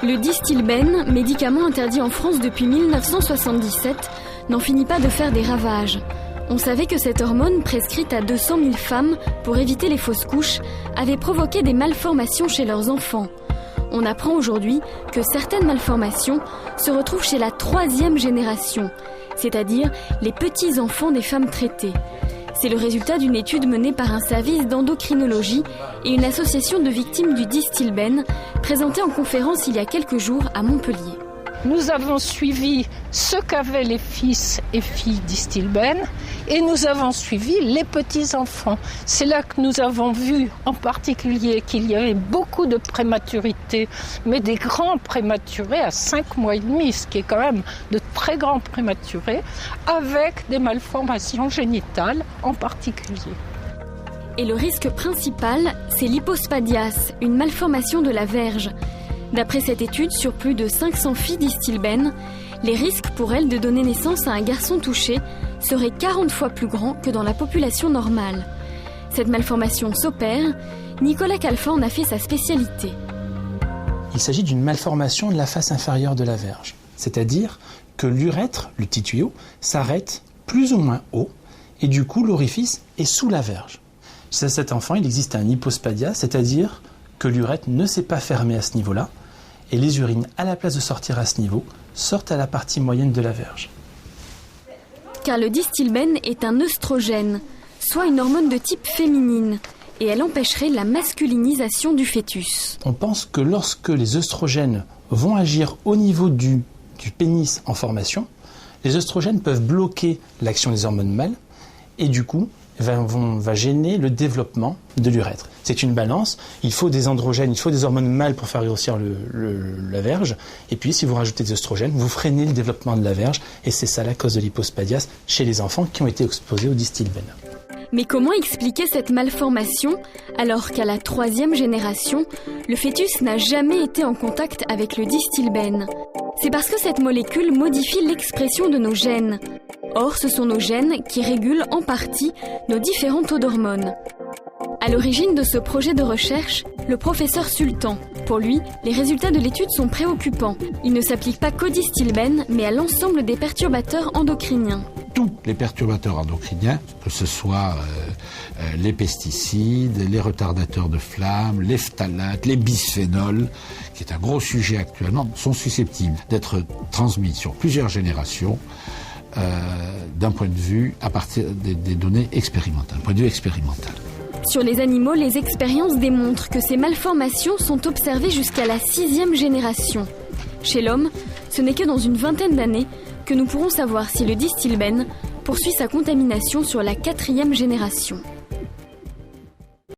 Le Distilbène, médicament interdit en France depuis 1977, n'en finit pas de faire des ravages. On savait que cette hormone, prescrite à 200 000 femmes pour éviter les fausses couches, avait provoqué des malformations chez leurs enfants. On apprend aujourd'hui que certaines malformations se retrouvent chez la 3e génération, c'est-à-dire les petits-enfants des femmes traitées. C'est le résultat d'une étude menée par un service d'endocrinologie et une association de victimes du Distilbène, présentée en conférence il y a quelques jours à Montpellier. Nous avons suivi ce qu'avaient les fils et filles Distilbène et nous avons suivi les petits-enfants. C'est là que nous avons vu en particulier qu'il y avait beaucoup de prématurité, mais des grands prématurés à 5 mois et demi, ce qui est quand même de très grands prématurés, avec des malformations génitales en particulier. Et le risque principal, c'est l'hypospadias, une malformation de la verge. D'après cette étude sur plus de 500 filles Distilbène, les risques pour elles de donner naissance à un garçon touché seraient 40 fois plus grands que dans la population normale. Cette malformation s'opère, Nicolas Calfa en a fait sa spécialité. Il s'agit d'une malformation de la face inférieure de la verge, c'est-à-dire que l'urètre, le petit tuyau, s'arrête plus ou moins haut et du coup l'orifice est sous la verge. Chez cet enfant, il existe un hypospadias, c'est-à-dire que l'urètre ne s'est pas fermé à ce niveau-là, et les urines, à la place de sortir à ce niveau, sortent à la partie moyenne de la verge. Car le Distilbène est un œstrogène, soit une hormone de type féminine, et elle empêcherait la masculinisation du fœtus. On pense que lorsque les œstrogènes vont agir au niveau du pénis en formation, les œstrogènes peuvent bloquer l'action des hormones mâles, et du coup, va gêner le développement de l'urètre. C'est une balance, il faut des androgènes, il faut des hormones mâles pour faire grossir la verge, et puis si vous rajoutez des œstrogènes, vous freinez le développement de la verge, et c'est ça la cause de l'hypospadias chez les enfants qui ont été exposés au Distilbène. Mais comment expliquer cette malformation alors qu'à la 3e génération, le fœtus n'a jamais été en contact avec le Distilbène ? C'est parce que cette molécule modifie l'expression de nos gènes. Or, ce sont nos gènes qui régulent en partie nos différents taux d'hormones. À l'origine de ce projet de recherche, le professeur Sultan. Pour lui, les résultats de l'étude sont préoccupants. Ils ne s'appliquent pas qu'au Distilbène, mais à l'ensemble des perturbateurs endocriniens. Tous les perturbateurs endocriniens, que ce soit les pesticides, les retardateurs de flamme, les phtalates, les bisphénols, qui est un gros sujet actuellement, sont susceptibles d'être transmis sur plusieurs générations d'un point de vue à partir des données expérimentales, point de vue expérimental. Sur les animaux, les expériences démontrent que ces malformations sont observées jusqu'à la 6e génération. Chez l'homme, ce n'est que dans une vingtaine d'années que nous pourrons savoir si le Distilbène poursuit sa contamination sur la 4e génération.